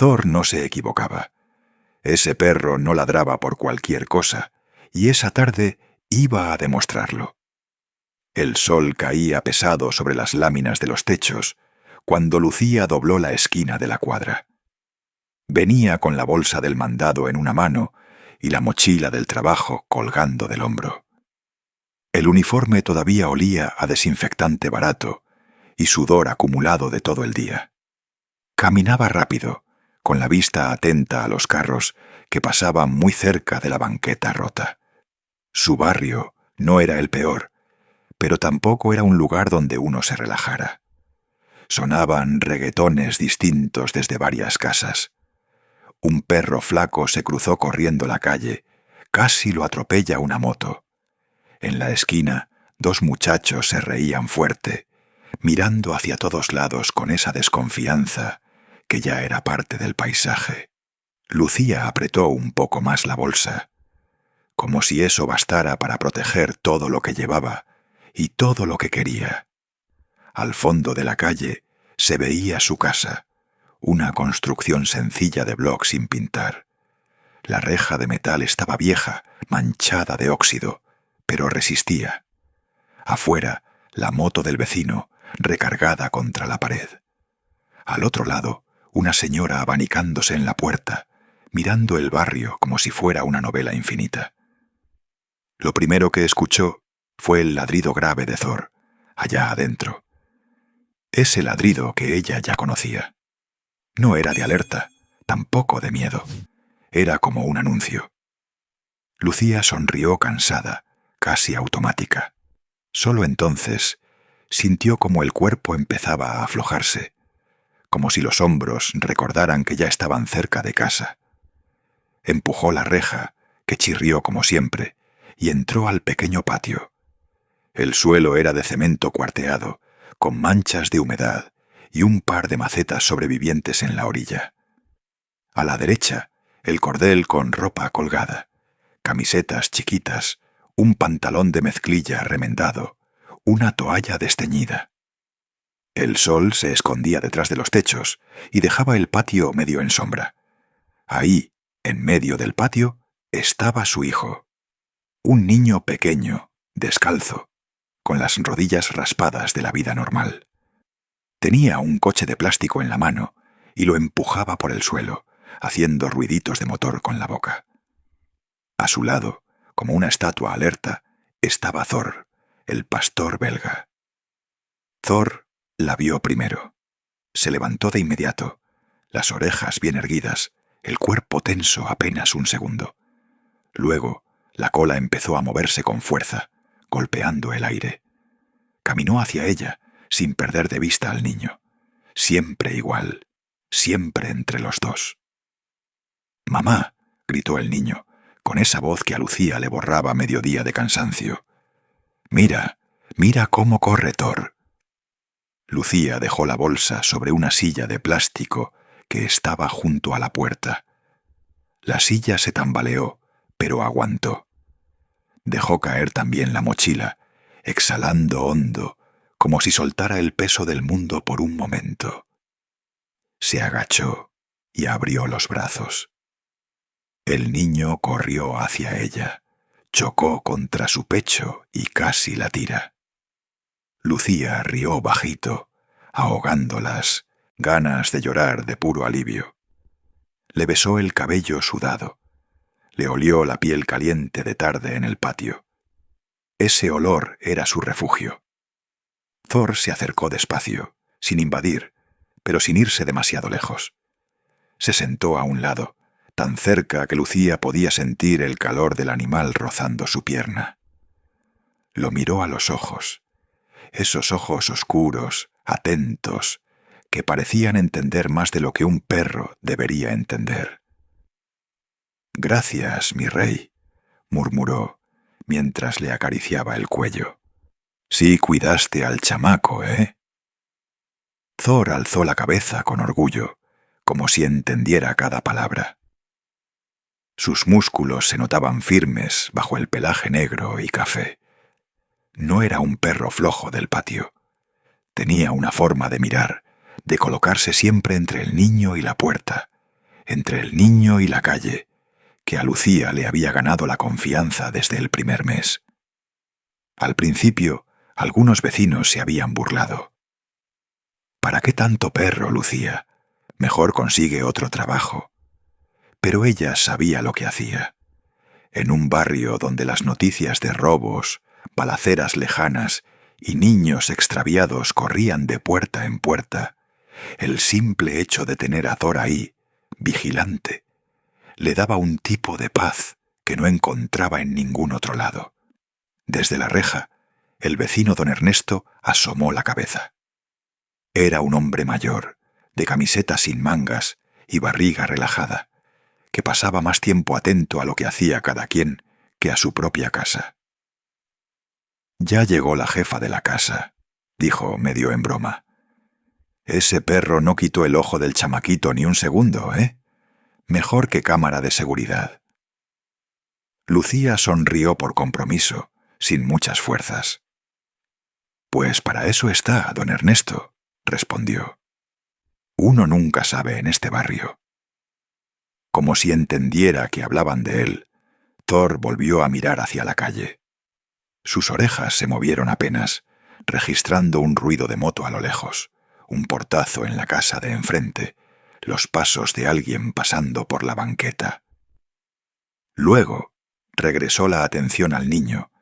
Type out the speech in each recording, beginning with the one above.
Thor no se equivocaba. Ese perro no ladraba por cualquier cosa, y esa tarde iba a demostrarlo. El sol caía pesado sobre las láminas de los techos cuando Lucía dobló la esquina de la cuadra. Venía con la bolsa del mandado en una mano y la mochila del trabajo colgando del hombro. El uniforme todavía olía a desinfectante barato y sudor acumulado de todo el día. Caminaba rápido, con la vista atenta a los carros que pasaban muy cerca de la banqueta rota. Su barrio no era el peor, pero tampoco era un lugar donde uno se relajara. Sonaban reguetones distintos desde varias casas. Un perro flaco se cruzó corriendo la calle, casi lo atropella una moto. En la esquina, dos muchachos se reían fuerte, mirando hacia todos lados con esa desconfianza que ya era parte del paisaje. Lucía apretó un poco más la bolsa, como si eso bastara para proteger todo lo que llevaba y todo lo que quería. Al fondo de la calle se veía su casa, una construcción sencilla de bloc sin pintar. La reja de metal estaba vieja, manchada de óxido, pero resistía. Afuera, la moto del vecino, recargada contra la pared. Al otro lado, una señora abanicándose en la puerta, mirando el barrio como si fuera una novela infinita. Lo primero que escuchó fue el ladrido grave de Thor, allá adentro. Ese ladrido que ella ya conocía. No era de alerta, tampoco de miedo. Era como un anuncio. Lucía sonrió cansada, casi automática. Solo entonces sintió como el cuerpo empezaba a aflojarse, como si los hombros recordaran que ya estaban cerca de casa. Empujó la reja, que chirrió como siempre, y entró al pequeño patio. El suelo era de cemento cuarteado, con manchas de humedad y un par de macetas sobrevivientes en la orilla. A la derecha, el cordel con ropa colgada, camisetas chiquitas, un pantalón de mezclilla remendado, una toalla desteñida. El sol se escondía detrás de los techos y dejaba el patio medio en sombra. Ahí, en medio del patio, estaba su hijo. Un niño pequeño, descalzo, con las rodillas raspadas de la vida normal. Tenía un coche de plástico en la mano y lo empujaba por el suelo, haciendo ruiditos de motor con la boca. A su lado, como una estatua alerta, estaba Thor, el pastor belga. Thor la vio primero. Se levantó de inmediato, las orejas bien erguidas, el cuerpo tenso apenas un segundo. Luego, la cola empezó a moverse con fuerza, golpeando el aire. Caminó hacia ella, sin perder de vista al niño. Siempre igual, siempre entre los dos. «¡Mamá!», gritó el niño, con esa voz que a Lucía le borraba medio día de cansancio. «Mira, mira cómo corre Thor». Lucía dejó la bolsa sobre una silla de plástico que estaba junto a la puerta. La silla se tambaleó, pero aguantó. Dejó caer también la mochila, exhalando hondo, como si soltara el peso del mundo por un momento. Se agachó y abrió los brazos. El niño corrió hacia ella, chocó contra su pecho y casi la tira. Lucía rió bajito, ahogando las ganas de llorar de puro alivio. Le besó el cabello sudado. Le olió la piel caliente de tarde en el patio. Ese olor era su refugio. Thor se acercó despacio, sin invadir, pero sin irse demasiado lejos. Se sentó a un lado, tan cerca que Lucía podía sentir el calor del animal rozando su pierna. Lo miró a los ojos, esos ojos oscuros, atentos, que parecían entender más de lo que un perro debería entender. «Gracias, mi rey», murmuró, mientras le acariciaba el cuello. «Sí cuidaste al chamaco, ¿eh?» Thor alzó la cabeza con orgullo, como si entendiera cada palabra. Sus músculos se notaban firmes bajo el pelaje negro y café. No era un perro flojo del patio. Tenía una forma de mirar, de colocarse siempre entre el niño y la puerta, entre el niño y la calle, que a Lucía le había ganado la confianza desde el primer mes. Al principio, algunos vecinos se habían burlado. ¿Para qué tanto perro, Lucía? Mejor consigue otro trabajo. Pero ella sabía lo que hacía. En un barrio donde las noticias de robos, balaceras lejanas y niños extraviados corrían de puerta en puerta, el simple hecho de tener a Thor ahí, vigilante, le daba un tipo de paz que no encontraba en ningún otro lado. Desde la reja, el vecino don Ernesto asomó la cabeza. Era un hombre mayor, de camiseta sin mangas y barriga relajada, que pasaba más tiempo atento a lo que hacía cada quien que a su propia casa. «Ya llegó la jefa de la casa», dijo medio en broma. «Ese perro no quitó el ojo del chamaquito ni un segundo, ¿eh? Mejor que cámara de seguridad». Lucía sonrió por compromiso, sin muchas fuerzas. «Pues para eso está, don Ernesto», respondió. «Uno nunca sabe en este barrio». Como si entendiera que hablaban de él, Thor volvió a mirar hacia la calle. Sus orejas se movieron apenas, registrando un ruido de moto a lo lejos, un portazo en la casa de enfrente, los pasos de alguien pasando por la banqueta. Luego regresó la atención al niño,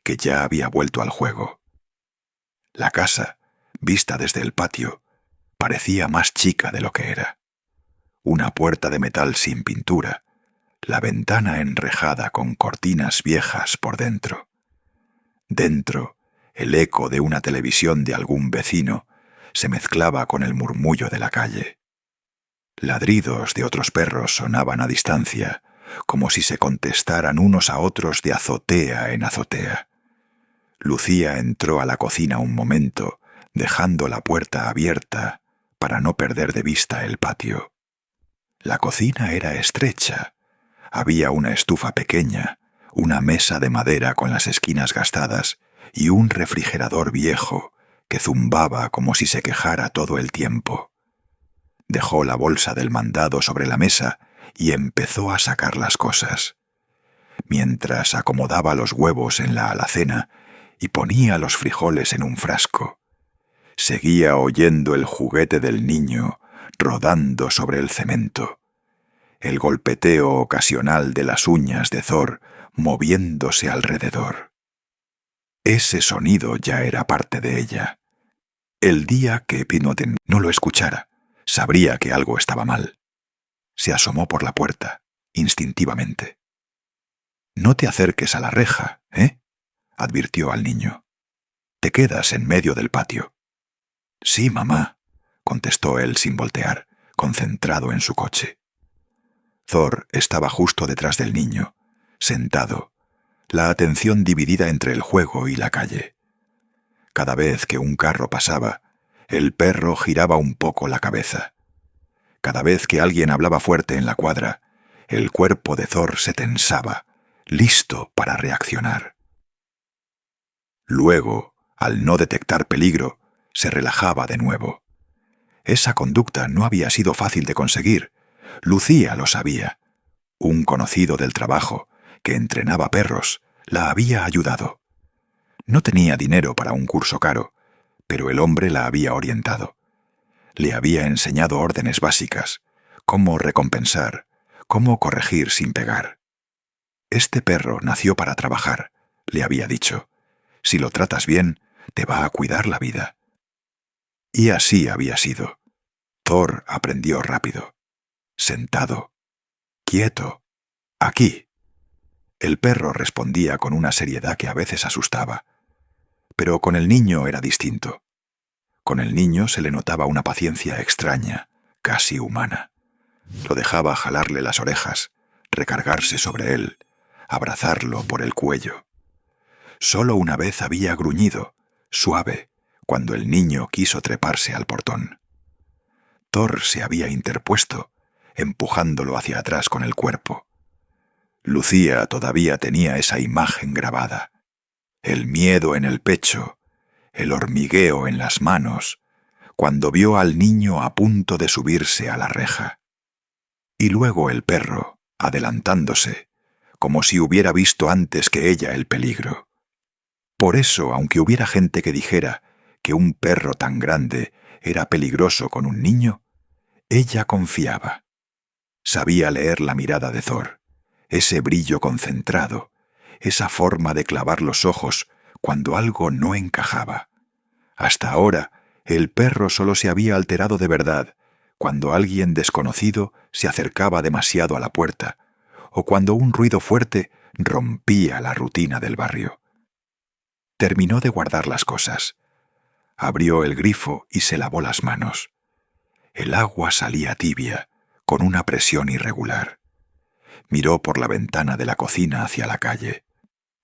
que ya había vuelto al juego. La casa, vista desde el patio, parecía más chica de lo que era. Una puerta de metal sin pintura, la ventana enrejada con cortinas viejas por dentro. Dentro, el eco de una televisión de algún vecino se mezclaba con el murmullo de la calle. Ladridos de otros perros sonaban a distancia, como si se contestaran unos a otros de azotea en azotea. Lucía entró a la cocina un momento, dejando la puerta abierta para no perder de vista el patio. La cocina era estrecha. Había una estufa pequeña, una mesa de madera con las esquinas gastadas y un refrigerador viejo que zumbaba como si se quejara todo el tiempo. Dejó la bolsa del mandado sobre la mesa y empezó a sacar las cosas. Mientras acomodaba los huevos en la alacena y ponía los frijoles en un frasco, seguía oyendo el juguete del niño rodando sobre el cemento, el golpeteo ocasional de las uñas de Thor moviéndose alrededor. Ese sonido ya era parte de ella. El día que Pinoten no lo escuchara, sabría que algo estaba mal. Se asomó por la puerta, instintivamente. «No te acerques a la reja, ¿eh?», advirtió al niño. «Te quedas en medio del patio». «Sí, mamá», contestó él sin voltear, concentrado en su coche. Thor estaba justo detrás del niño, sentado, la atención dividida entre el juego y la calle. Cada vez que un carro pasaba, el perro giraba un poco la cabeza. Cada vez que alguien hablaba fuerte en la cuadra, el cuerpo de Thor se tensaba, listo para reaccionar. Luego, al no detectar peligro, se relajaba de nuevo. Esa conducta no había sido fácil de conseguir. Lucía lo sabía. Un conocido del trabajo, que entrenaba perros, la había ayudado. No tenía dinero para un curso caro, pero el hombre la había orientado. Le había enseñado órdenes básicas, cómo recompensar, cómo corregir sin pegar. «Este perro nació para trabajar», le había dicho. «Si lo tratas bien, te va a cuidar la vida». Y así había sido. Thor aprendió rápido. Sentado. Quieto. Aquí. El perro respondía con una seriedad que a veces asustaba. Pero con el niño era distinto. Con el niño se le notaba una paciencia extraña, casi humana. Lo dejaba jalarle las orejas, recargarse sobre él, abrazarlo por el cuello. Solo una vez había gruñido, suave, cuando el niño quiso treparse al portón. Thor se había interpuesto, empujándolo hacia atrás con el cuerpo. Lucía todavía tenía esa imagen grabada. El miedo en el pecho, el hormigueo en las manos, cuando vio al niño a punto de subirse a la reja. Y luego el perro, adelantándose, como si hubiera visto antes que ella el peligro. Por eso, aunque hubiera gente que dijera que un perro tan grande era peligroso con un niño, ella confiaba. Sabía leer la mirada de Thor, ese brillo concentrado, esa forma de clavar los ojos cuando algo no encajaba. Hasta ahora, el perro solo se había alterado de verdad cuando alguien desconocido se acercaba demasiado a la puerta o cuando un ruido fuerte rompía la rutina del barrio. Terminó de guardar las cosas. Abrió el grifo y se lavó las manos. El agua salía tibia, con una presión irregular. Miró por la ventana de la cocina hacia la calle.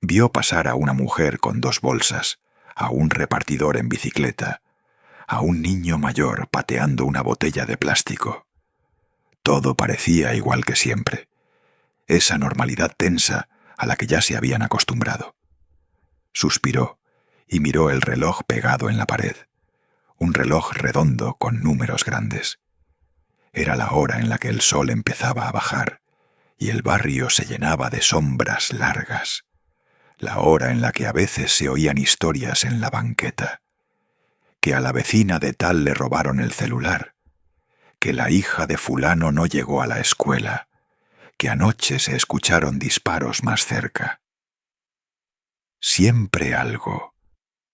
Vio pasar a una mujer con 2 bolsas, a un repartidor en bicicleta, a un niño mayor pateando una botella de plástico. Todo parecía igual que siempre. Esa normalidad tensa a la que ya se habían acostumbrado. Suspiró y miró el reloj pegado en la pared. Un reloj redondo con números grandes. Era la hora en la que el sol empezaba a bajar y el barrio se llenaba de sombras largas. La hora en la que a veces se oían historias en la banqueta. Que a la vecina de tal le robaron el celular. Que la hija de fulano no llegó a la escuela. Que anoche se escucharon disparos más cerca. Siempre algo.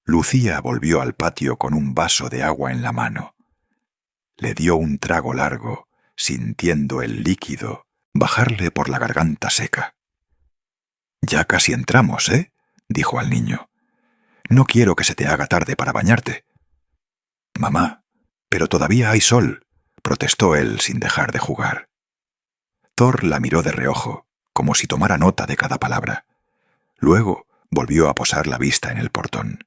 Lucía volvió al patio con un vaso de agua en la mano. Le dio un trago largo, sintiendo el líquido bajarle por la garganta seca. «Ya casi entramos, ¿eh?», dijo al niño. «No quiero que se te haga tarde para bañarte». «Mamá, pero todavía hay sol», protestó él sin dejar de jugar. Thor la miró de reojo, como si tomara nota de cada palabra. Luego volvió a posar la vista en el portón.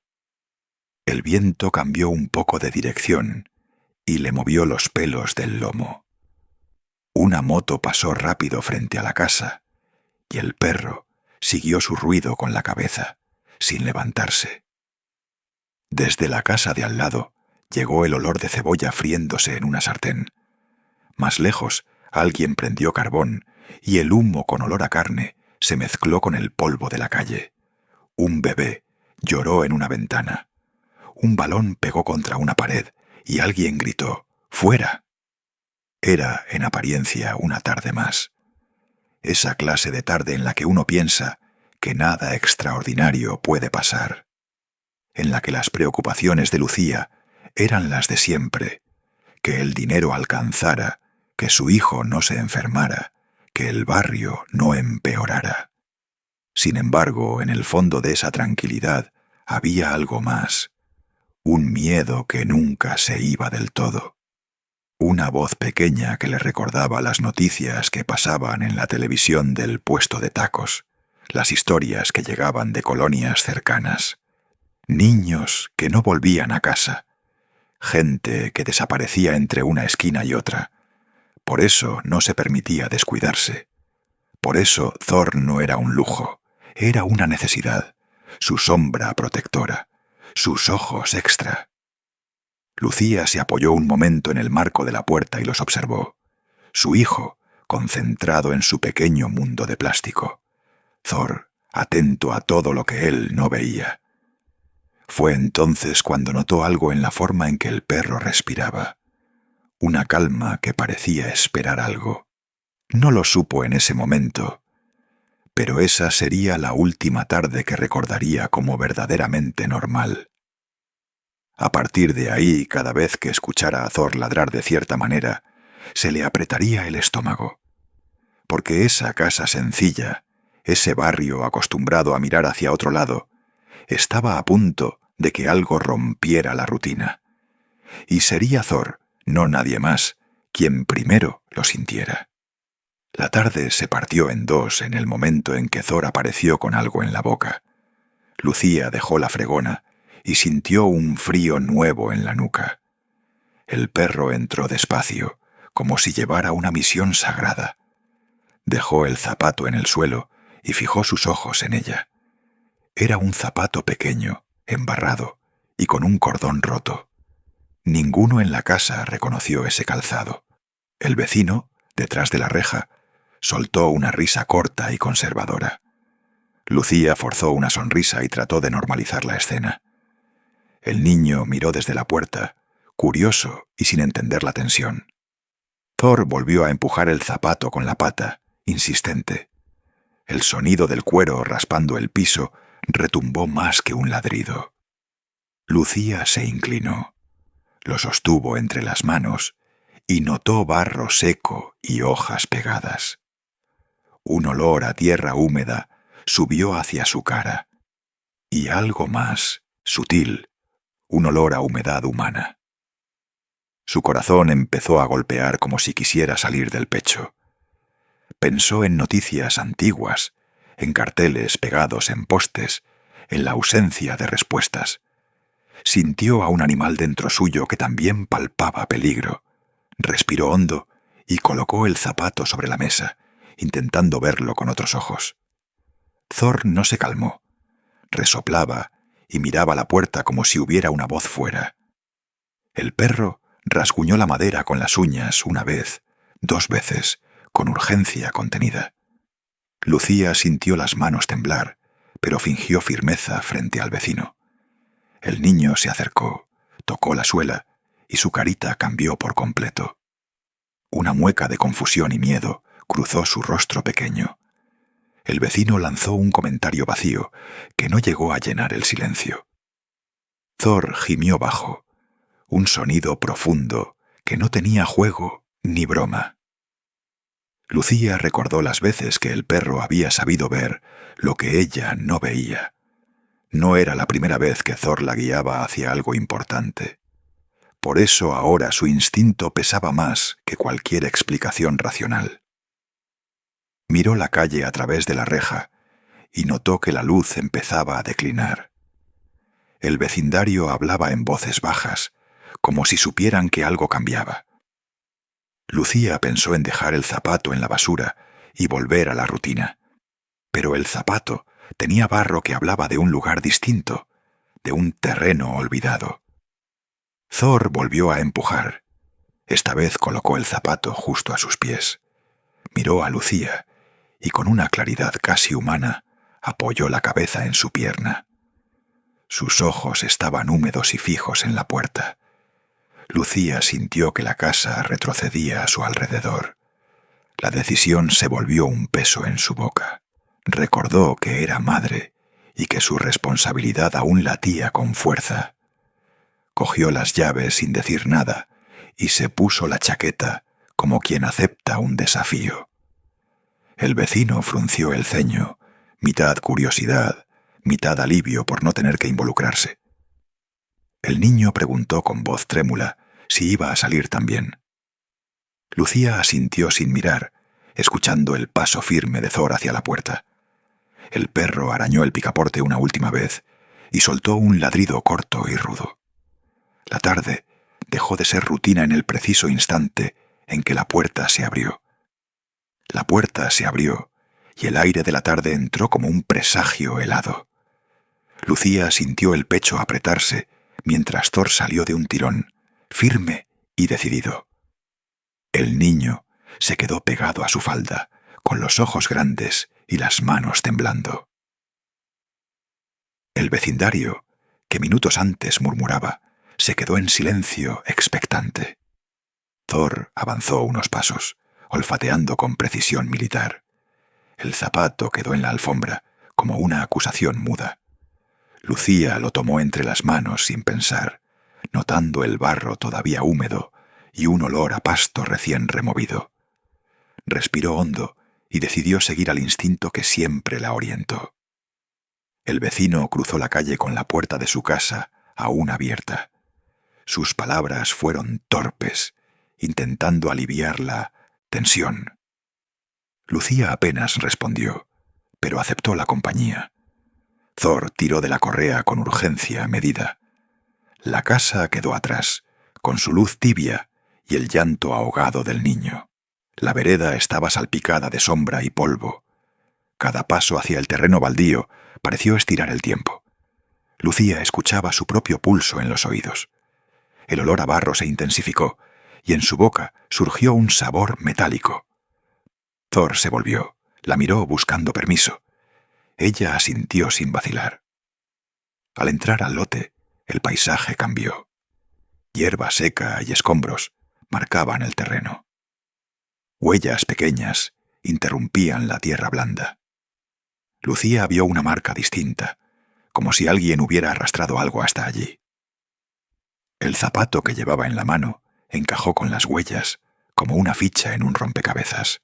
El viento cambió un poco de dirección y le movió los pelos del lomo. Una moto pasó rápido frente a la casa y el perro siguió su ruido con la cabeza, sin levantarse. Desde la casa de al lado llegó el olor de cebolla friéndose en una sartén. Más lejos, alguien prendió carbón y el humo con olor a carne se mezcló con el polvo de la calle. Un bebé lloró en una ventana. Un balón pegó contra una pared y alguien gritó: «¡Fuera!». Era, en apariencia, una tarde más. Esa clase de tarde en la que uno piensa que nada extraordinario puede pasar. En la que las preocupaciones de Lucía eran las de siempre. Que el dinero alcanzara, que su hijo no se enfermara, que el barrio no empeorara. Sin embargo, en el fondo de esa tranquilidad había algo más. Un miedo que nunca se iba del todo. Una voz pequeña que le recordaba las noticias que pasaban en la televisión del puesto de tacos, las historias que llegaban de colonias cercanas. Niños que no volvían a casa. Gente que desaparecía entre una esquina y otra. Por eso no se permitía descuidarse. Por eso Thor no era un lujo, era una necesidad, su sombra protectora, sus ojos extra. Lucía se apoyó un momento en el marco de la puerta y los observó. Su hijo, concentrado en su pequeño mundo de plástico. Thor, atento a todo lo que él no veía. Fue entonces cuando notó algo en la forma en que el perro respiraba. Una calma que parecía esperar algo. No lo supo en ese momento, pero esa sería la última tarde que recordaría como verdaderamente normal. A partir de ahí, cada vez que escuchara a Thor ladrar de cierta manera, se le apretaría el estómago. Porque esa casa sencilla, ese barrio acostumbrado a mirar hacia otro lado, estaba a punto de que algo rompiera la rutina. Y sería Thor, no nadie más, quien primero lo sintiera. La tarde se partió en dos en el momento en que Thor apareció con algo en la boca. Lucía dejó la fregona y sintió un frío nuevo en la nuca. El perro entró despacio, como si llevara una misión sagrada. Dejó el zapato en el suelo y fijó sus ojos en ella. Era un zapato pequeño, embarrado y con un cordón roto. Ninguno en la casa reconoció ese calzado. El vecino, detrás de la reja, soltó una risa corta y conservadora. Lucía forzó una sonrisa y trató de normalizar la escena. El niño miró desde la puerta, curioso y sin entender la tensión. Thor volvió a empujar el zapato con la pata, insistente. El sonido del cuero raspando el piso retumbó más que un ladrido. Lucía se inclinó, lo sostuvo entre las manos y notó barro seco y hojas pegadas. Un olor a tierra húmeda subió hacia su cara, y algo más, sutil, un olor a humedad humana. Su corazón empezó a golpear como si quisiera salir del pecho. Pensó en noticias antiguas, en carteles pegados en postes, en la ausencia de respuestas. Sintió a un animal dentro suyo que también palpaba peligro. Respiró hondo y colocó el zapato sobre la mesa, intentando verlo con otros ojos. Thor no se calmó. Resoplaba y miraba la puerta como si hubiera una voz fuera. El perro rasguñó la madera con las uñas una vez, 2 veces, con urgencia contenida. Lucía sintió las manos temblar, pero fingió firmeza frente al vecino. El niño se acercó, tocó la suela y su carita cambió por completo. Una mueca de confusión y miedo cruzó su rostro pequeño. El vecino lanzó un comentario vacío que no llegó a llenar el silencio. Thor gimió bajo, un sonido profundo que no tenía juego ni broma. Lucía recordó las veces que el perro había sabido ver lo que ella no veía. No era la primera vez que Thor la guiaba hacia algo importante. Por eso ahora su instinto pesaba más que cualquier explicación racional. Miró la calle a través de la reja y notó que la luz empezaba a declinar. El vecindario hablaba en voces bajas, como si supieran que algo cambiaba. Lucía pensó en dejar el zapato en la basura y volver a la rutina. Pero el zapato tenía barro que hablaba de un lugar distinto, de un terreno olvidado. Thor volvió a empujar. Esta vez colocó el zapato justo a sus pies. Miró a Lucía y con una claridad casi humana apoyó la cabeza en su pierna. Sus ojos estaban húmedos y fijos en la puerta. Lucía sintió que la casa retrocedía a su alrededor. La decisión se volvió un peso en su boca. Recordó que era madre y que su responsabilidad aún latía con fuerza. Cogió las llaves sin decir nada y se puso la chaqueta como quien acepta un desafío. El vecino frunció el ceño, mitad curiosidad, mitad alivio por no tener que involucrarse. El niño preguntó con voz trémula si iba a salir también. Lucía asintió sin mirar, escuchando el paso firme de Thor hacia la puerta. El perro arañó el picaporte una última vez y soltó un ladrido corto y rudo. La tarde dejó de ser rutina en el preciso instante en que la puerta se abrió. La puerta se abrió y el aire de la tarde entró como un presagio helado. Lucía sintió el pecho apretarse mientras Thor salió de un tirón, firme y decidido. El niño se quedó pegado a su falda, con los ojos grandes y las manos temblando. El vecindario, que minutos antes murmuraba, se quedó en silencio expectante. Thor avanzó unos pasos, olfateando con precisión militar. El zapato quedó en la alfombra, como una acusación muda. Lucía lo tomó entre las manos sin pensar, notando el barro todavía húmedo y un olor a pasto recién removido. Respiró hondo y decidió seguir al instinto que siempre la orientó. El vecino cruzó la calle con la puerta de su casa aún abierta. Sus palabras fueron torpes, intentando aliviar la tensión. Lucía apenas respondió, pero aceptó la compañía. Thor tiró de la correa con urgencia medida. La casa quedó atrás, con su luz tibia y el llanto ahogado del niño. La vereda estaba salpicada de sombra y polvo. Cada paso hacia el terreno baldío pareció estirar el tiempo. Lucía escuchaba su propio pulso en los oídos. El olor a barro se intensificó y en su boca surgió un sabor metálico. Thor se volvió, la miró buscando permiso. Ella asintió sin vacilar. Al entrar al lote, el paisaje cambió. Hierba seca y escombros marcaban el terreno. Huellas pequeñas interrumpían la tierra blanda. Lucía vio una marca distinta, como si alguien hubiera arrastrado algo hasta allí. El zapato que llevaba en la mano encajó con las huellas como una ficha en un rompecabezas.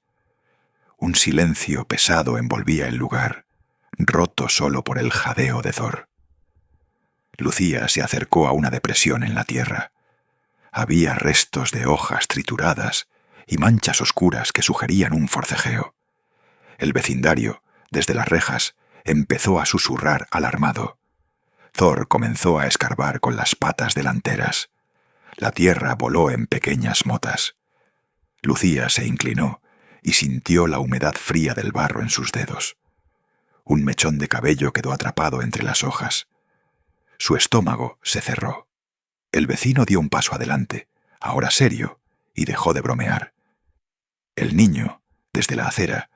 Un silencio pesado envolvía el lugar, roto solo por el jadeo de Thor. Lucía se acercó a una depresión en la tierra. Había restos de hojas trituradas y manchas oscuras que sugerían un forcejeo. El vecindario, desde las rejas, empezó a susurrar alarmado. Thor comenzó a escarbar con las patas delanteras. La tierra voló en pequeñas motas. Lucía se inclinó y sintió la humedad fría del barro en sus dedos. Un mechón de cabello quedó atrapado entre las hojas. Su estómago se cerró. El vecino dio un paso adelante, ahora serio, y dejó de bromear. El niño, desde la acera,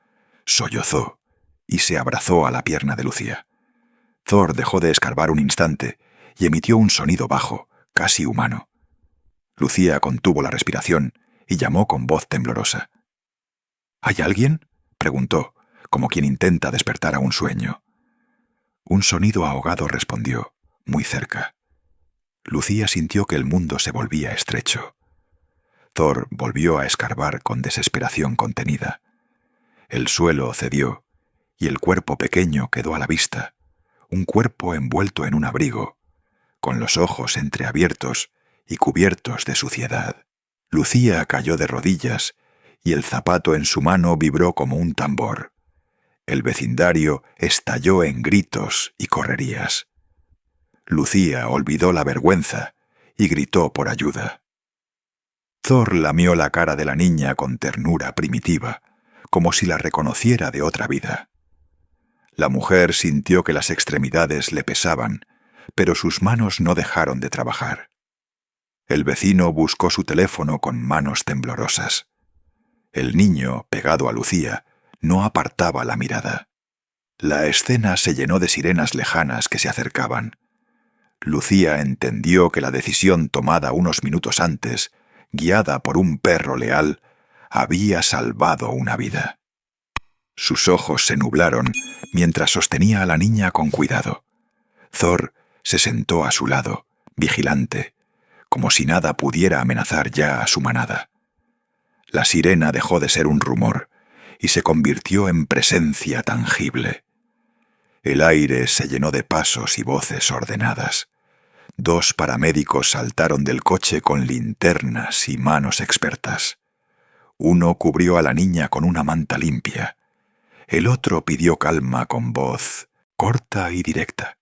sollozó y se abrazó a la pierna de Lucía. Thor dejó de escarbar un instante y emitió un sonido bajo, casi humano. Lucía contuvo la respiración y llamó con voz temblorosa. ¿Hay alguien?, preguntó, como quien intenta despertar a un sueño. Un sonido ahogado respondió, muy cerca. Lucía sintió que el mundo se volvía estrecho. Thor volvió a escarbar con desesperación contenida. El suelo cedió y el cuerpo pequeño quedó a la vista, un cuerpo envuelto en un abrigo, con los ojos entreabiertos y cubiertos de suciedad. Lucía cayó de rodillas y el zapato en su mano vibró como un tambor. El vecindario estalló en gritos y correrías. Lucía olvidó la vergüenza y gritó por ayuda. Thor lamió la cara de la niña con ternura primitiva, como si la reconociera de otra vida. La mujer sintió que las extremidades le pesaban, pero sus manos no dejaron de trabajar. El vecino buscó su teléfono con manos temblorosas. El niño, pegado a Lucía, no apartaba la mirada. La escena se llenó de sirenas lejanas que se acercaban. Lucía entendió que la decisión tomada unos minutos antes, guiada por un perro leal, había salvado una vida. Sus ojos se nublaron mientras sostenía a la niña con cuidado. Thor se sentó a su lado, vigilante, como si nada pudiera amenazar ya a su manada. La sirena dejó de ser un rumor y se convirtió en presencia tangible. El aire se llenó de pasos y voces ordenadas. 2 paramédicos saltaron del coche con linternas y manos expertas. Uno cubrió a la niña con una manta limpia. El otro pidió calma con voz corta y directa.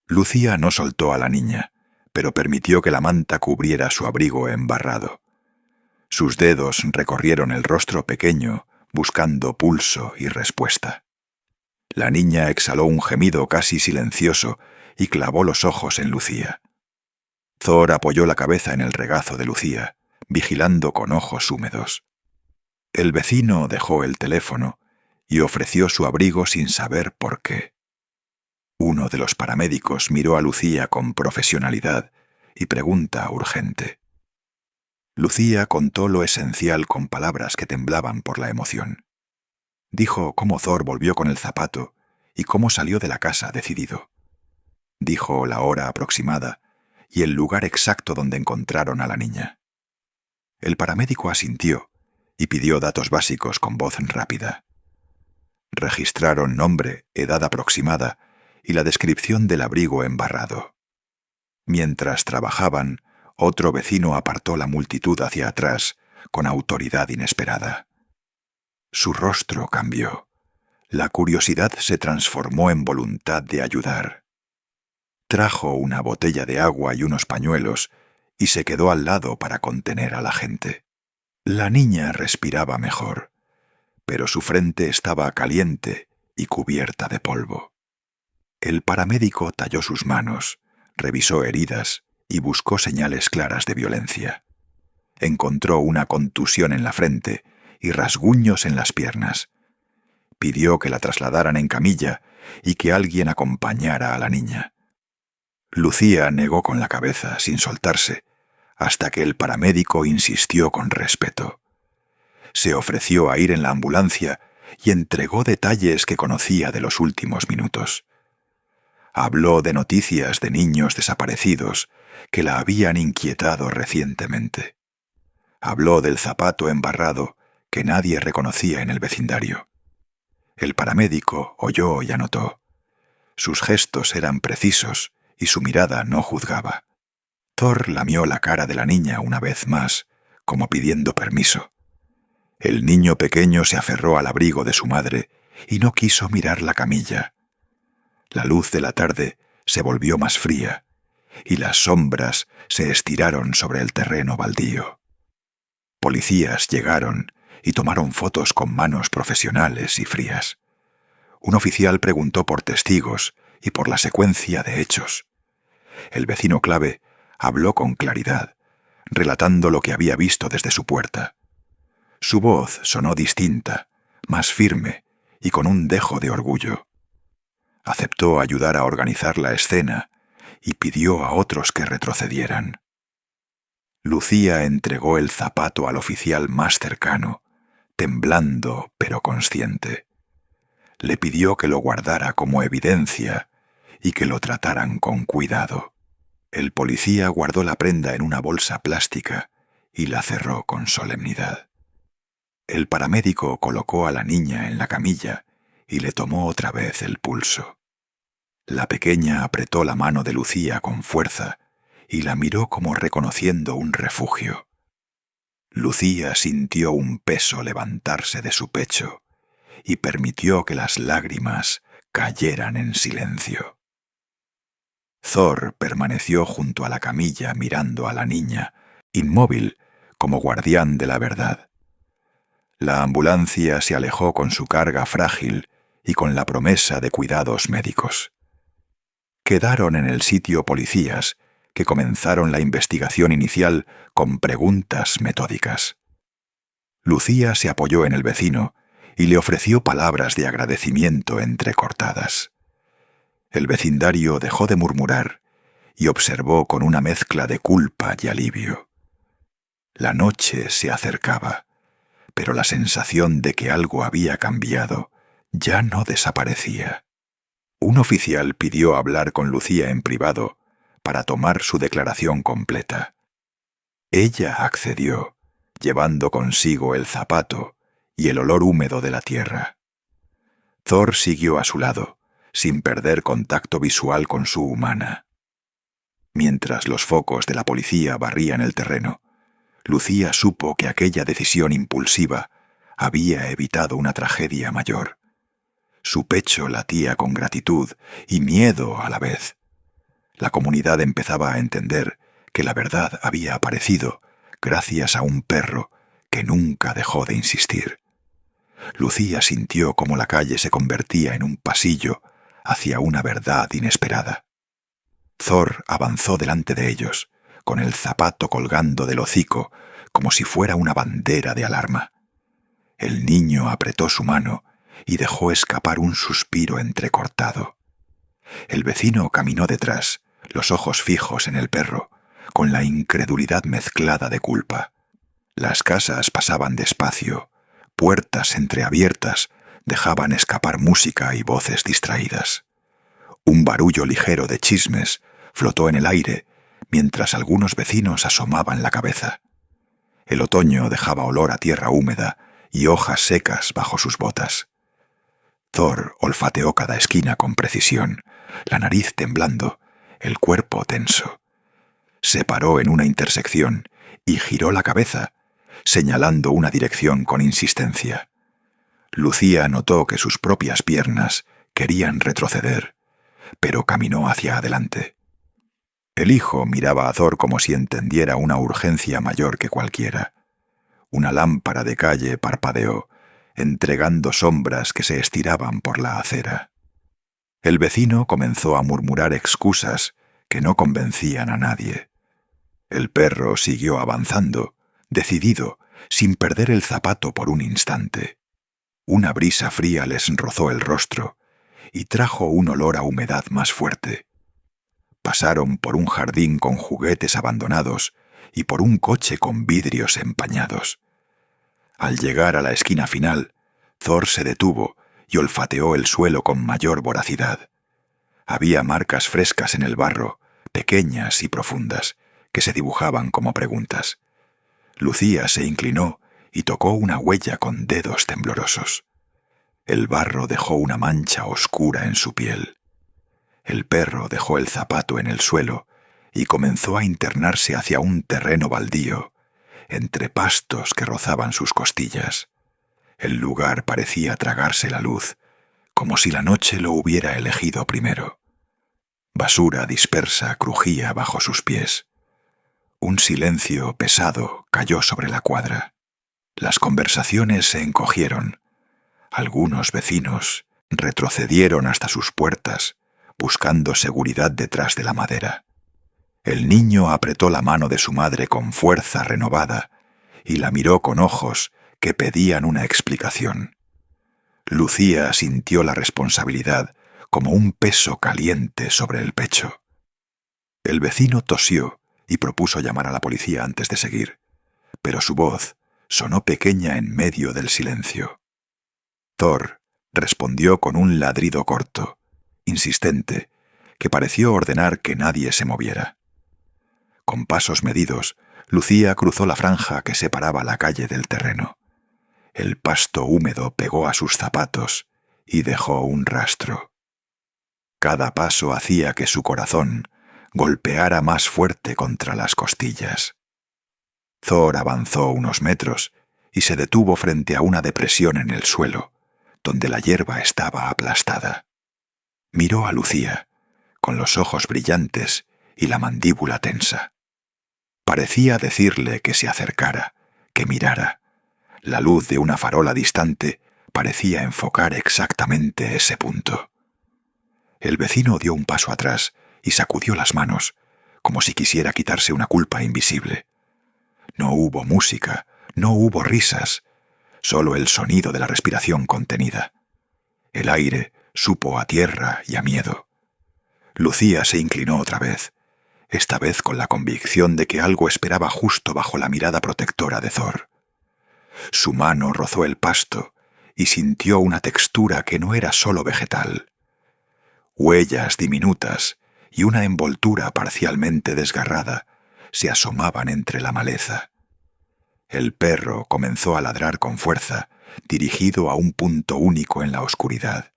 Lucía no soltó a la niña, pero permitió que la manta cubriera su abrigo embarrado. Sus dedos recorrieron el rostro pequeño, buscando pulso y respuesta. La niña exhaló un gemido casi silencioso y clavó los ojos en Lucía. Thor apoyó la cabeza en el regazo de Lucía, vigilando con ojos húmedos. El vecino dejó el teléfono y ofreció su abrigo sin saber por qué. Uno de los paramédicos miró a Lucía con profesionalidad y pregunta urgente. Lucía contó lo esencial con palabras que temblaban por la emoción. Dijo cómo Thor volvió con el zapato y cómo salió de la casa decidido. Dijo la hora aproximada y el lugar exacto donde encontraron a la niña. El paramédico asintió y pidió datos básicos con voz rápida. Registraron nombre, edad aproximada y la descripción del abrigo embarrado. Mientras trabajaban, otro vecino apartó la multitud hacia atrás con autoridad inesperada. Su rostro cambió. La curiosidad se transformó en voluntad de ayudar. Trajo una botella de agua y unos pañuelos y se quedó al lado para contener a la gente. La niña respiraba mejor, pero su frente estaba caliente y cubierta de polvo. El paramédico talló sus manos, revisó heridas y buscó señales claras de violencia. Encontró una contusión en la frente y rasguños en las piernas. Pidió que la trasladaran en camilla y que alguien acompañara a la niña. Lucía negó con la cabeza, sin soltarse, hasta que el paramédico insistió con respeto. Se ofreció a ir en la ambulancia y entregó detalles que conocía de los últimos minutos. Habló de noticias de niños desaparecidos que la habían inquietado recientemente. Habló del zapato embarrado que nadie reconocía en el vecindario. El paramédico oyó y anotó. Sus gestos eran precisos y su mirada no juzgaba. Thor lamió la cara de la niña una vez más, como pidiendo permiso. El niño pequeño se aferró al abrigo de su madre y no quiso mirar la camilla. La luz de la tarde se volvió más fría y las sombras se estiraron sobre el terreno baldío. Policías llegaron y tomaron fotos con manos profesionales y frías. Un oficial preguntó por testigos y por la secuencia de hechos. El vecino clave habló con claridad, relatando lo que había visto desde su puerta. Su voz sonó distinta, más firme y con un dejo de orgullo. Aceptó ayudar a organizar la escena y pidió a otros que retrocedieran. Lucía entregó el zapato al oficial más cercano, temblando pero consciente. Le pidió que lo guardara como evidencia y que lo trataran con cuidado. El policía guardó la prenda en una bolsa plástica y la cerró con solemnidad. El paramédico colocó a la niña en la camilla y le tomó otra vez el pulso. La pequeña apretó la mano de Lucía con fuerza y la miró como reconociendo un refugio. Lucía sintió un peso levantarse de su pecho y permitió que las lágrimas cayeran en silencio. Thor permaneció junto a la camilla mirando a la niña, inmóvil como guardián de la verdad. La ambulancia se alejó con su carga frágil y con la promesa de cuidados médicos. Quedaron en el sitio policías que comenzaron la investigación inicial con preguntas metódicas. Lucía se apoyó en el vecino y le ofreció palabras de agradecimiento entrecortadas. El vecindario dejó de murmurar y observó con una mezcla de culpa y alivio. La noche se acercaba, pero la sensación de que algo había cambiado ya no desaparecía. Un oficial pidió hablar con Lucía en privado para tomar su declaración completa. Ella accedió, llevando consigo el zapato y el olor húmedo de la tierra. Thor siguió a su lado, sin perder contacto visual con su humana. Mientras los focos de la policía barrían el terreno, Lucía supo que aquella decisión impulsiva había evitado una tragedia mayor. Su pecho latía con gratitud y miedo a la vez. La comunidad empezaba a entender que la verdad había aparecido gracias a un perro que nunca dejó de insistir. Lucía sintió cómo la calle se convertía en un pasillo hacia una verdad inesperada. Thor avanzó delante de ellos, con el zapato colgando del hocico como si fuera una bandera de alarma. El niño apretó su mano y dejó escapar un suspiro entrecortado. El vecino caminó detrás, los ojos fijos en el perro, con la incredulidad mezclada de culpa. Las casas pasaban despacio, puertas entreabiertas dejaban escapar música y voces distraídas. Un barullo ligero de chismes flotó en el aire mientras algunos vecinos asomaban la cabeza. El otoño dejaba olor a tierra húmeda y hojas secas bajo sus botas. Thor olfateó cada esquina con precisión, la nariz temblando, el cuerpo tenso. Se paró en una intersección y giró la cabeza, señalando una dirección con insistencia. Lucía notó que sus propias piernas querían retroceder, pero caminó hacia adelante. El hijo miraba a Thor como si entendiera una urgencia mayor que cualquiera. Una lámpara de calle parpadeó, entregando sombras que se estiraban por la acera. El vecino comenzó a murmurar excusas que no convencían a nadie. El perro siguió avanzando, decidido, sin perder el zapato por un instante. Una brisa fría les rozó el rostro y trajo un olor a humedad más fuerte. Pasaron por un jardín con juguetes abandonados y por un coche con vidrios empañados. Al llegar a la esquina final, Thor se detuvo y olfateó el suelo con mayor voracidad. Había marcas frescas en el barro, pequeñas y profundas, que se dibujaban como preguntas. Lucía se inclinó y tocó una huella con dedos temblorosos. El barro dejó una mancha oscura en su piel. El perro dejó el zapato en el suelo y comenzó a internarse hacia un terreno baldío, entre pastos que rozaban sus costillas. El lugar parecía tragarse la luz, como si la noche lo hubiera elegido primero. Basura dispersa crujía bajo sus pies. Un silencio pesado cayó sobre la cuadra. Las conversaciones se encogieron. Algunos vecinos retrocedieron hasta sus puertas, buscando seguridad detrás de la madera. El niño apretó la mano de su madre con fuerza renovada y la miró con ojos que pedían una explicación. Lucía sintió la responsabilidad como un peso caliente sobre el pecho. El vecino tosió y propuso llamar a la policía antes de seguir, pero su voz sonó pequeña en medio del silencio. Thor respondió con un ladrido corto, insistente, que pareció ordenar que nadie se moviera. Con pasos medidos, Lucía cruzó la franja que separaba la calle del terreno. El pasto húmedo pegó a sus zapatos y dejó un rastro. Cada paso hacía que su corazón golpeara más fuerte contra las costillas. Thor avanzó unos metros y se detuvo frente a una depresión en el suelo, donde la hierba estaba aplastada. Miró a Lucía, con los ojos brillantes y la mandíbula tensa. Parecía decirle que se acercara, que mirara. La luz de una farola distante parecía enfocar exactamente ese punto. El vecino dio un paso atrás y sacudió las manos, como si quisiera quitarse una culpa invisible. No hubo música, no hubo risas, solo el sonido de la respiración contenida. El aire supo a tierra y a miedo. Lucía se inclinó otra vez, esta vez con la convicción de que algo esperaba justo bajo la mirada protectora de Thor. Su mano rozó el pasto y sintió una textura que no era solo vegetal. Huellas diminutas y una envoltura parcialmente desgarrada se asomaban entre la maleza. El perro comenzó a ladrar con fuerza, dirigido a un punto único en la oscuridad.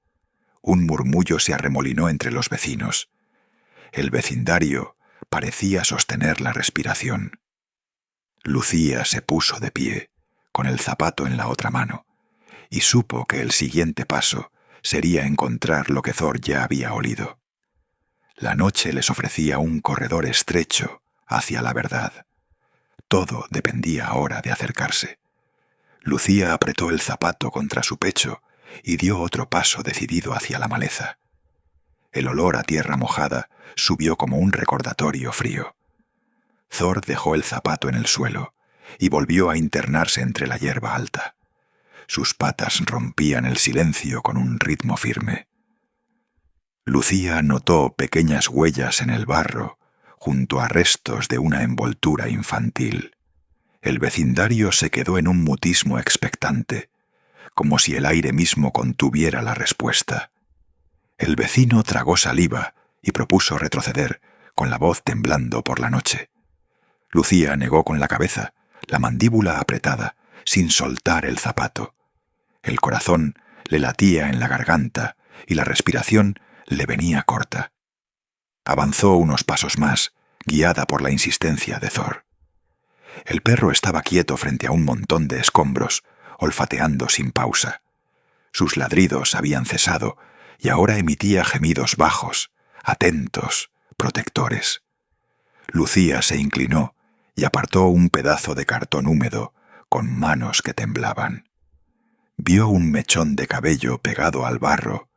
Un murmullo se arremolinó entre los vecinos. El vecindario parecía sostener la respiración. Lucía se puso de pie, con el zapato en la otra mano, y supo que el siguiente paso sería encontrar lo que Thor ya había olido. La noche les ofrecía un corredor estrecho hacia la verdad. Todo dependía ahora de acercarse. Lucía apretó el zapato contra su pecho y dio otro paso decidido hacia la maleza. El olor a tierra mojada subió como un recordatorio frío. Thor dejó el zapato en el suelo y volvió a internarse entre la hierba alta. Sus patas rompían el silencio con un ritmo firme. Lucía notó pequeñas huellas en el barro, junto a restos de una envoltura infantil. El vecindario se quedó en un mutismo expectante, como si el aire mismo contuviera la respuesta. El vecino tragó saliva y propuso retroceder, con la voz temblando por la noche. Lucía negó con la cabeza, la mandíbula apretada, sin soltar el zapato. El corazón le latía en la garganta y la respiración le venía corta. Avanzó unos pasos más, guiada por la insistencia de Thor. El perro estaba quieto frente a un montón de escombros, olfateando sin pausa. Sus ladridos habían cesado y ahora emitía gemidos bajos, atentos, protectores. Lucía se inclinó y apartó un pedazo de cartón húmedo con manos que temblaban. Vio un mechón de cabello pegado al barro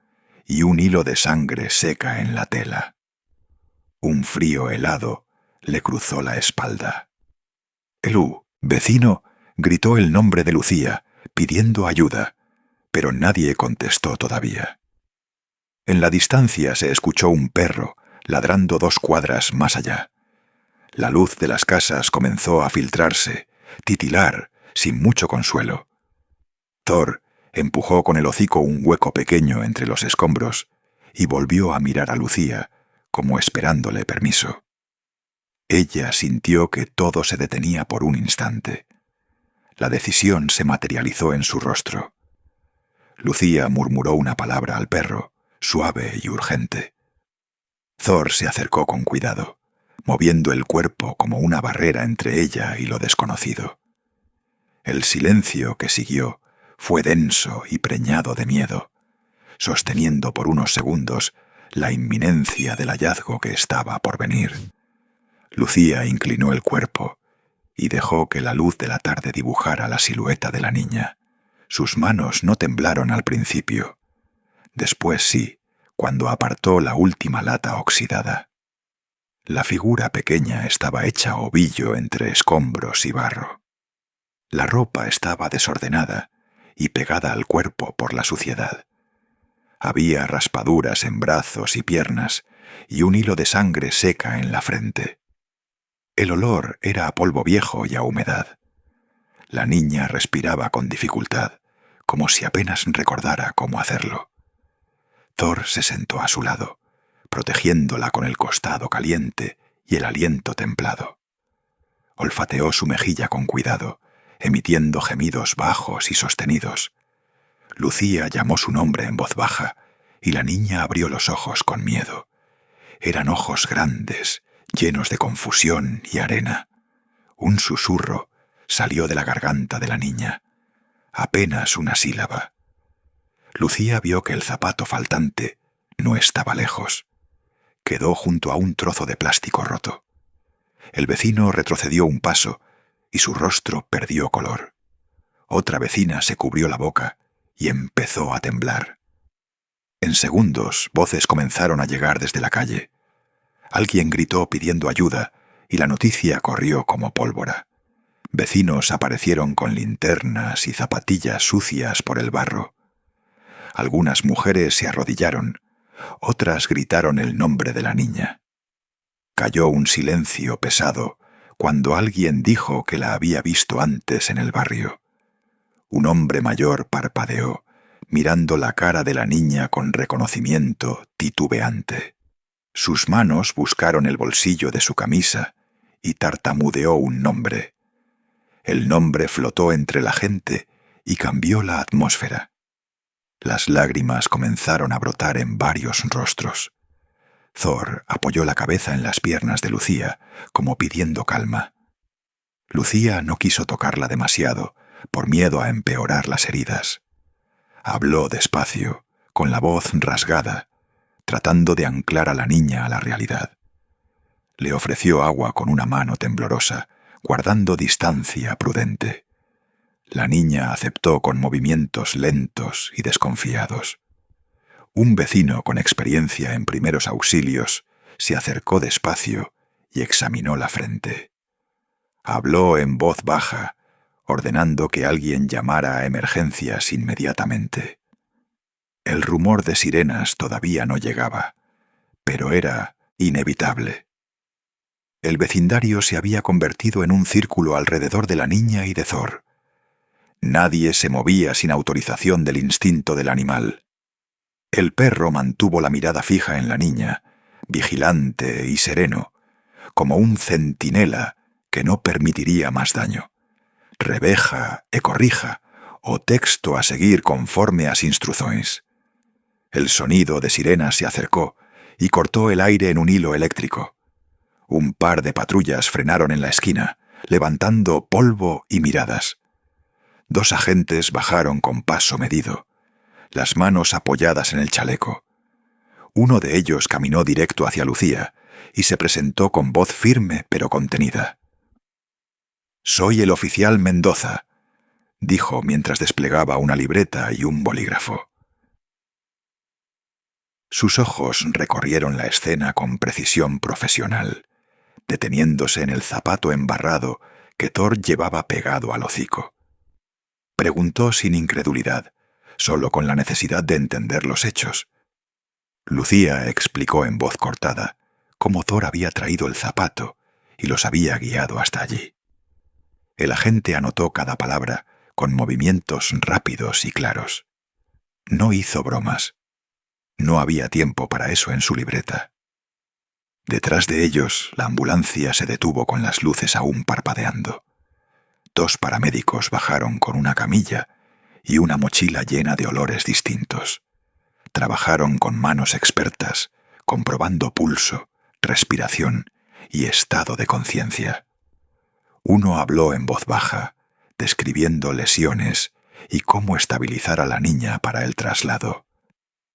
y un hilo de sangre seca en la tela. Un frío helado le cruzó la espalda. «Elú», «Vecino», gritó el nombre de Lucía, pidiendo ayuda, pero nadie contestó todavía. En la distancia se escuchó un perro ladrando 2 cuadras más allá. La luz de las casas comenzó a filtrarse, titilar, sin mucho consuelo. Thor empujó con el hocico un hueco pequeño entre los escombros y volvió a mirar a Lucía, como esperándole permiso. Ella sintió que todo se detenía por un instante. La decisión se materializó en su rostro. Lucía murmuró una palabra al perro, suave y urgente. Thor se acercó con cuidado, moviendo el cuerpo como una barrera entre ella y lo desconocido. El silencio que siguió fue denso y preñado de miedo, sosteniendo por unos segundos la inminencia del hallazgo que estaba por venir. Lucía inclinó el cuerpo y dejó que la luz de la tarde dibujara la silueta de la niña. Sus manos no temblaron al principio. Después sí, cuando apartó la última lata oxidada. La figura pequeña estaba hecha ovillo entre escombros y barro. La ropa estaba desordenada y pegada al cuerpo por la suciedad. Había raspaduras en brazos y piernas y un hilo de sangre seca en la frente. El olor era a polvo viejo y a humedad. La niña respiraba con dificultad, como si apenas recordara cómo hacerlo. Thor se sentó a su lado, protegiéndola con el costado caliente y el aliento templado. Olfateó su mejilla con cuidado, emitiendo gemidos bajos y sostenidos. Lucía llamó su nombre en voz baja, y la niña abrió los ojos con miedo. Eran ojos grandes, llenos de confusión y arena. Un susurro salió de la garganta de la niña, apenas una sílaba. Lucía vio que el zapato faltante no estaba lejos. Quedó junto a un trozo de plástico roto. El vecino retrocedió un paso y su rostro perdió color. Otra vecina se cubrió la boca y empezó a temblar. En segundos, voces comenzaron a llegar desde la calle. Alguien gritó pidiendo ayuda y la noticia corrió como pólvora. Vecinos aparecieron con linternas y zapatillas sucias por el barro. Algunas mujeres se arrodillaron, otras gritaron el nombre de la niña. Cayó un silencio pesado cuando alguien dijo que la había visto antes en el barrio. Un hombre mayor parpadeó, mirando la cara de la niña con reconocimiento titubeante. Sus manos buscaron el bolsillo de su camisa y tartamudeó un nombre. El nombre flotó entre la gente y cambió la atmósfera. Las lágrimas comenzaron a brotar en varios rostros. Thor apoyó la cabeza en las piernas de Lucía, como pidiendo calma. Lucía no quiso tocarla demasiado, por miedo a empeorar las heridas. Habló despacio, con la voz rasgada, tratando de anclar a la niña a la realidad. Le ofreció agua con una mano temblorosa, guardando distancia prudente. La niña aceptó con movimientos lentos y desconfiados. Un vecino con experiencia en primeros auxilios se acercó despacio y examinó la frente. Habló en voz baja, ordenando que alguien llamara a emergencias inmediatamente. El rumor de sirenas todavía no llegaba, pero era inevitable. El vecindario se había convertido en un círculo alrededor de la niña y de Thor. Nadie se movía sin autorización del instinto del animal. El perro mantuvo la mirada fija en la niña, vigilante y sereno, como un centinela que no permitiría más daño. Reveja e corrija, o texto a seguir conforme as instruções. El sonido de sirenas se acercó y cortó el aire en un hilo eléctrico. Un par de patrullas frenaron en la esquina, levantando polvo y miradas. 2 agentes bajaron con paso medido, las manos apoyadas en el chaleco. Uno de ellos caminó directo hacia Lucía y se presentó con voz firme pero contenida. «Soy el oficial Mendoza», dijo mientras desplegaba una libreta y un bolígrafo. Sus ojos recorrieron la escena con precisión profesional, deteniéndose en el zapato embarrado que Thor llevaba pegado al hocico. Preguntó sin incredulidad, solo con la necesidad de entender los hechos. Lucía explicó en voz cortada cómo Thor había traído el zapato y los había guiado hasta allí. El agente anotó cada palabra con movimientos rápidos y claros. No hizo bromas. No había tiempo para eso en su libreta. Detrás de ellos, la ambulancia se detuvo con las luces aún parpadeando. 2 paramédicos bajaron con una camilla y una mochila llena de olores distintos. Trabajaron con manos expertas, comprobando pulso, respiración y estado de conciencia. Uno habló en voz baja, describiendo lesiones y cómo estabilizar a la niña para el traslado.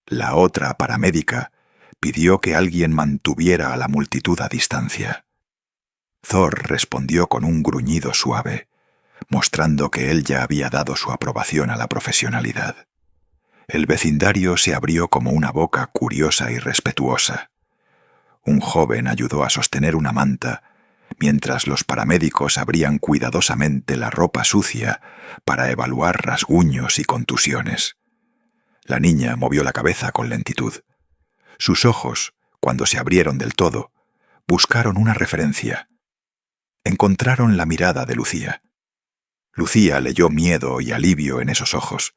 La otra paramédica pidió que alguien mantuviera a la multitud a distancia. Thor respondió con un gruñido suave, mostrando que él ya había dado su aprobación a la profesionalidad. El vecindario se abrió como una boca curiosa y respetuosa. Un joven ayudó a sostener una manta, mientras los paramédicos abrían cuidadosamente la ropa sucia para evaluar rasguños y contusiones. La niña movió la cabeza con lentitud. Sus ojos, cuando se abrieron del todo, buscaron una referencia. Encontraron la mirada de Lucía. Lucía leyó miedo y alivio en esos ojos.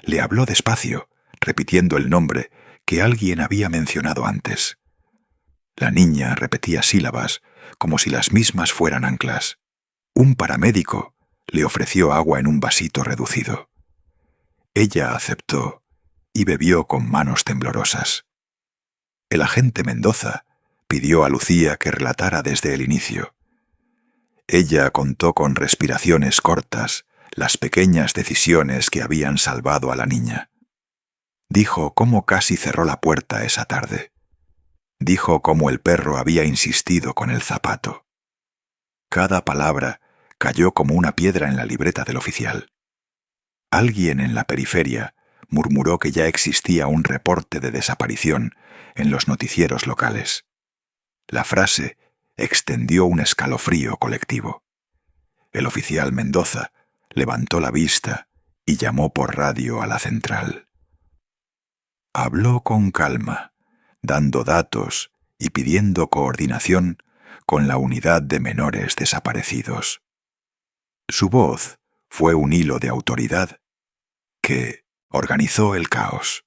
Le habló despacio, repitiendo el nombre que alguien había mencionado antes. La niña repetía sílabas como si las mismas fueran anclas. Un paramédico le ofreció agua en un vasito reducido. Ella aceptó y bebió con manos temblorosas. El agente Mendoza pidió a Lucía que relatara desde el inicio. Ella contó con respiraciones cortas las pequeñas decisiones que habían salvado a la niña. Dijo cómo casi cerró la puerta esa tarde. Dijo cómo el perro había insistido con el zapato. Cada palabra cayó como una piedra en la libreta del oficial. Alguien en la periferia murmuró que ya existía un reporte de desaparición en los noticieros locales. La frase extendió un escalofrío colectivo. El oficial Mendoza levantó la vista y llamó por radio a la central. Habló con calma, dando datos y pidiendo coordinación con la unidad de menores desaparecidos. Su voz fue un hilo de autoridad que organizó el caos.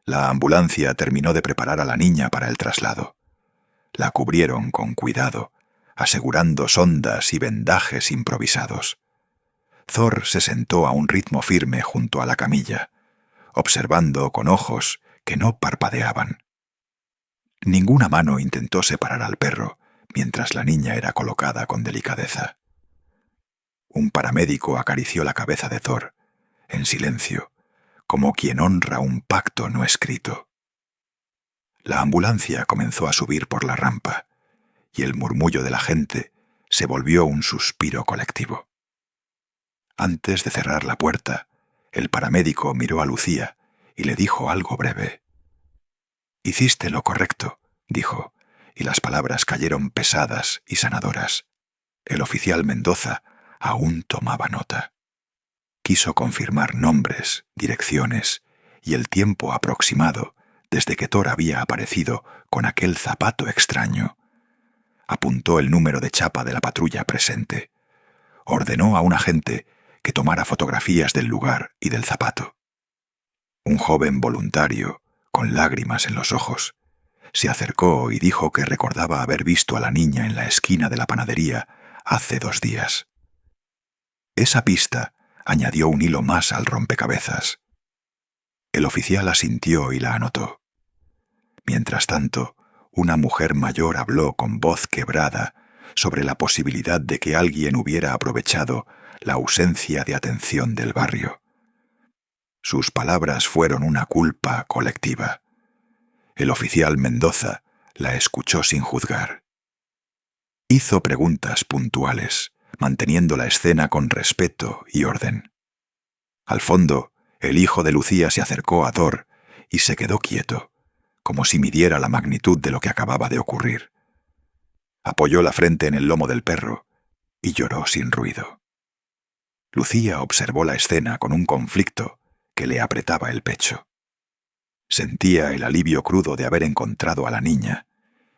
La ambulancia terminó de preparar a la niña para el traslado. La cubrieron con cuidado, asegurando sondas y vendajes improvisados. Thor se sentó a un ritmo firme junto a la camilla, observando con ojos que no parpadeaban. Ninguna mano intentó separar al perro mientras la niña era colocada con delicadeza. Un paramédico acarició la cabeza de Thor, en silencio, como quien honra un pacto no escrito. La ambulancia comenzó a subir por la rampa, y el murmullo de la gente se volvió un suspiro colectivo. Antes de cerrar la puerta, el paramédico miró a Lucía y le dijo algo breve. «Hiciste lo correcto», dijo, y las palabras cayeron pesadas y sanadoras. El oficial Mendoza aún tomaba nota. Quiso confirmar nombres, direcciones y el tiempo aproximado desde que Thor había aparecido con aquel zapato extraño. Apuntó el número de chapa de la patrulla presente. Ordenó a un agente que tomara fotografías del lugar y del zapato. Un joven voluntario, con lágrimas en los ojos, se acercó y dijo que recordaba haber visto a la niña en la esquina de la panadería hace 2 días. Esa pista añadió un hilo más al rompecabezas. El oficial asintió y la anotó. Mientras tanto, una mujer mayor habló con voz quebrada sobre la posibilidad de que alguien hubiera aprovechado la ausencia de atención del barrio. Sus palabras fueron una culpa colectiva. El oficial Mendoza la escuchó sin juzgar. Hizo preguntas puntuales, manteniendo la escena con respeto y orden. Al fondo, el hijo de Lucía se acercó a Thor y se quedó quieto, como si midiera la magnitud de lo que acababa de ocurrir. Apoyó la frente en el lomo del perro y lloró sin ruido. Lucía observó la escena con un conflicto que le apretaba el pecho. Sentía el alivio crudo de haber encontrado a la niña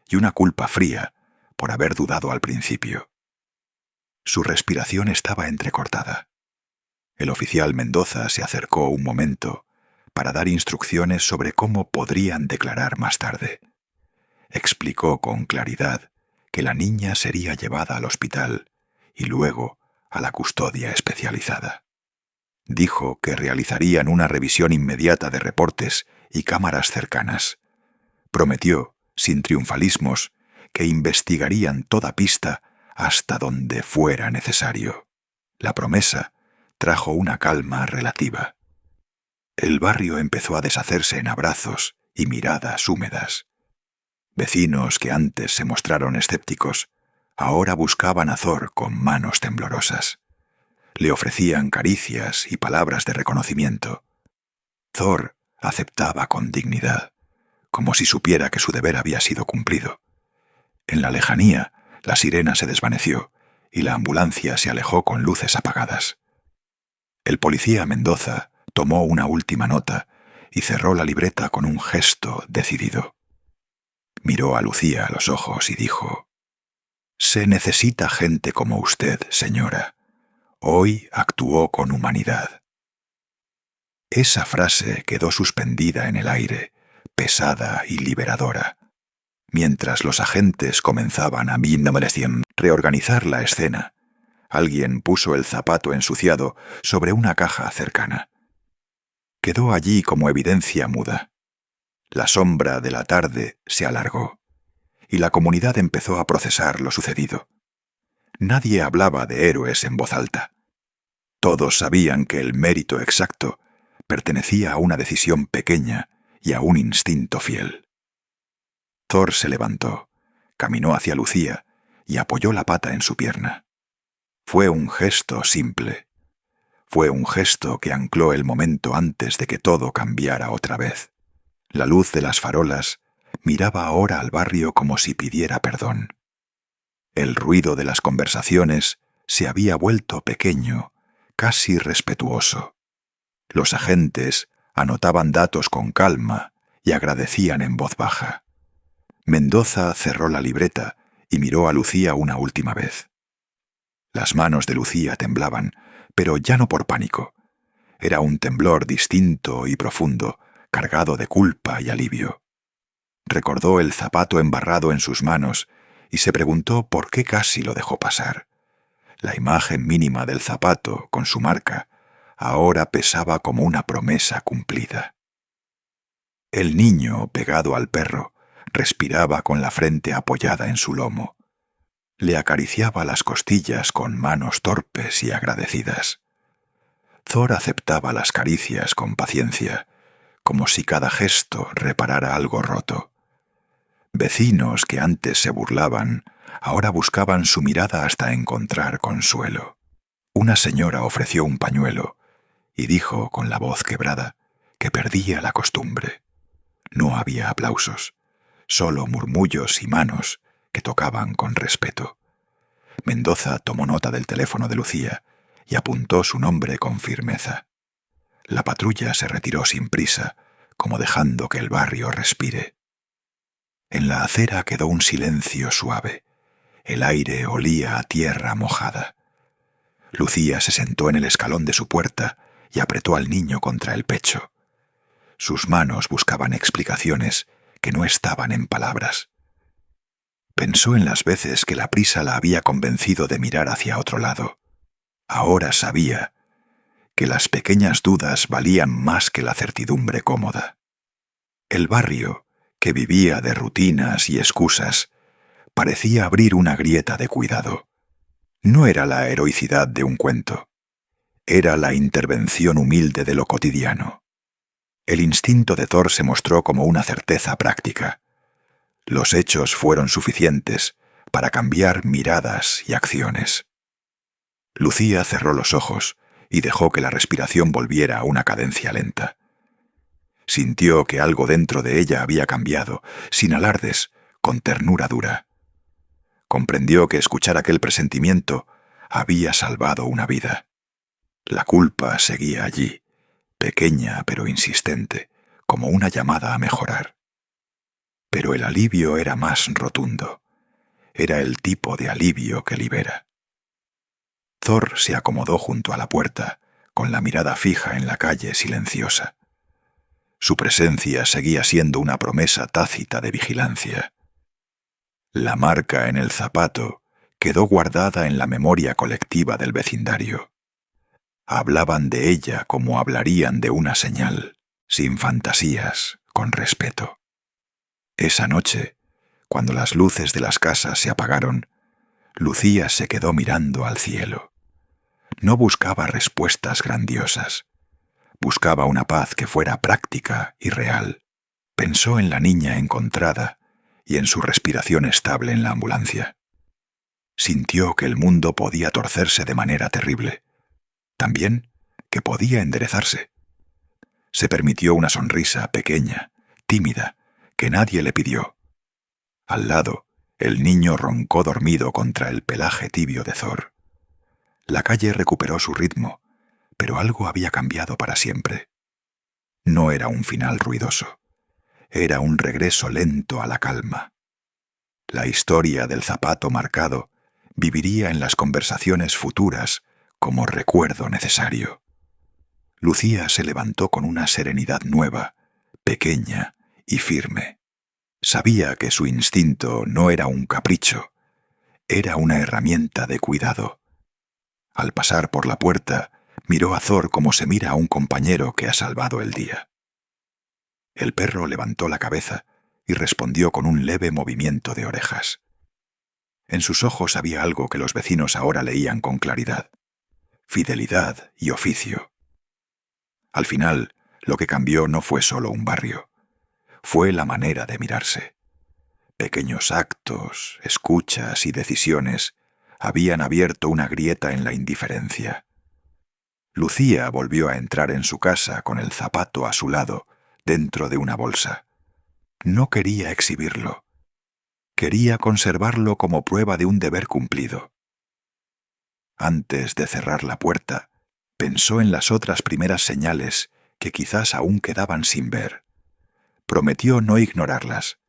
y una culpa fría por haber dudado al principio. Su respiración estaba entrecortada. El oficial Mendoza se acercó un momento para dar instrucciones sobre cómo podrían declarar más tarde. Explicó con claridad que la niña sería llevada al hospital y luego a la custodia especializada. Dijo que realizarían una revisión inmediata de reportes y cámaras cercanas. Prometió, sin triunfalismos, que investigarían toda pista hasta donde fuera necesario. La promesa trajo una calma relativa. El barrio empezó a deshacerse en abrazos y miradas húmedas. Vecinos que antes se mostraron escépticos, ahora buscaban a Thor con manos temblorosas. Le ofrecían caricias y palabras de reconocimiento. Thor aceptaba con dignidad, como si supiera que su deber había sido cumplido. En la lejanía, la sirena se desvaneció y la ambulancia se alejó con luces apagadas. El policía Mendoza tomó una última nota y cerró la libreta con un gesto decidido. Miró a Lucía a los ojos y dijo: «Se necesita gente como usted, señora. Hoy actuó con humanidad». Esa frase quedó suspendida en el aire, pesada y liberadora. Mientras los agentes comenzaban a reorganizar la escena, alguien puso el zapato ensuciado sobre una caja cercana. Quedó allí como evidencia muda. La sombra de la tarde se alargó, y la comunidad empezó a procesar lo sucedido. Nadie hablaba de héroes en voz alta. Todos sabían que el mérito exacto pertenecía a una decisión pequeña y a un instinto fiel. Thor se levantó, caminó hacia Lucía y apoyó la pata en su pierna. Fue un gesto simple. Fue un gesto que ancló el momento antes de que todo cambiara otra vez. La luz de las farolas miraba ahora al barrio como si pidiera perdón. El ruido de las conversaciones se había vuelto pequeño, casi respetuoso. Los agentes anotaban datos con calma y agradecían en voz baja. Mendoza cerró la libreta y miró a Lucía una última vez. Las manos de Lucía temblaban, pero ya no por pánico. Era un temblor distinto y profundo, cargado de culpa y alivio. Recordó el zapato embarrado en sus manos y se preguntó por qué casi lo dejó pasar. La imagen mínima del zapato, con su marca, ahora pesaba como una promesa cumplida. El niño, pegado al perro, respiraba con la frente apoyada en su lomo. Le acariciaba las costillas con manos torpes y agradecidas. Thor aceptaba las caricias con paciencia, como si cada gesto reparara algo roto. Vecinos que antes se burlaban, ahora buscaban su mirada hasta encontrar consuelo. Una señora ofreció un pañuelo y dijo con la voz quebrada que perdía la costumbre. No había aplausos, solo murmullos y manos que tocaban con respeto. Mendoza tomó nota del teléfono de Lucía y apuntó su nombre con firmeza. La patrulla se retiró sin prisa, como dejando que el barrio respire. En la acera quedó un silencio suave. El aire olía a tierra mojada. Lucía se sentó en el escalón de su puerta y apretó al niño contra el pecho. Sus manos buscaban explicaciones que no estaban en palabras. Pensó en las veces que la prisa la había convencido de mirar hacia otro lado. Ahora sabía que las pequeñas dudas valían más que la certidumbre cómoda. El barrio, que vivía de rutinas y excusas, parecía abrir una grieta de cuidado. No era la heroicidad de un cuento. Era la intervención humilde de lo cotidiano. El instinto de Thor se mostró como una certeza práctica. Los hechos fueron suficientes para cambiar miradas y acciones. Lucía cerró los ojos y dejó que la respiración volviera a una cadencia lenta. Sintió que algo dentro de ella había cambiado, sin alardes, con ternura dura. Comprendió que escuchar aquel presentimiento había salvado una vida. La culpa seguía allí, pequeña pero insistente, como una llamada a mejorar. Pero el alivio era más rotundo. Era el tipo de alivio que libera. Thor se acomodó junto a la puerta, con la mirada fija en la calle silenciosa. Su presencia seguía siendo una promesa tácita de vigilancia. La marca en el zapato quedó guardada en la memoria colectiva del vecindario. Hablaban de ella como hablarían de una señal, sin fantasías, con respeto. Esa noche, cuando las luces de las casas se apagaron, Lucía se quedó mirando al cielo. No buscaba respuestas grandiosas. Buscaba una paz que fuera práctica y real. Pensó en la niña encontrada y en su respiración estable en la ambulancia. Sintió que el mundo podía torcerse de manera terrible. También que podía enderezarse. Se permitió una sonrisa pequeña, tímida, que nadie le pidió. Al lado, el niño roncó dormido contra el pelaje tibio de Thor. La calle recuperó su ritmo, pero algo había cambiado para siempre. No era un final ruidoso. Era un regreso lento a la calma. La historia del zapato marcado viviría en las conversaciones futuras como recuerdo necesario. Lucía se levantó con una serenidad nueva, pequeña y firme. Sabía que su instinto no era un capricho, era una herramienta de cuidado. Al pasar por la puerta, miró a Thor como se mira a un compañero que ha salvado el día. El perro levantó la cabeza y respondió con un leve movimiento de orejas. En sus ojos había algo que los vecinos ahora leían con claridad: fidelidad y oficio. Al final, lo que cambió no fue solo un barrio, fue la manera de mirarse. Pequeños actos, escuchas y decisiones habían abierto una grieta en la indiferencia. Lucía volvió a entrar en su casa con el zapato a su lado, dentro de una bolsa. No quería exhibirlo. Quería conservarlo como prueba de un deber cumplido. Antes de cerrar la puerta, pensó en las otras primeras señales que quizás aún quedaban sin ver. Prometió no ignorarlas,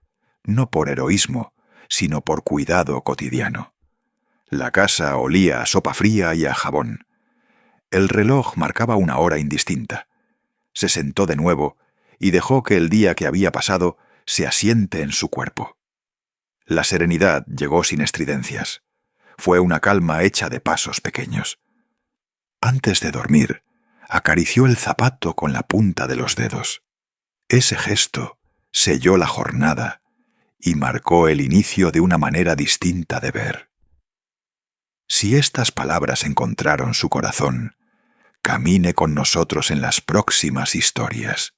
no por heroísmo, sino por cuidado cotidiano. La casa olía a sopa fría y a jabón. El reloj marcaba una hora indistinta. Se sentó de nuevo y dejó que el día que había pasado se asiente en su cuerpo. La serenidad llegó sin estridencias. Fue una calma hecha de pasos pequeños. Antes de dormir, acarició el zapato con la punta de los dedos. Ese gesto selló la jornada y marcó el inicio de una manera distinta de ver. Si estas palabras encontraron su corazón, camine con nosotros en las próximas historias.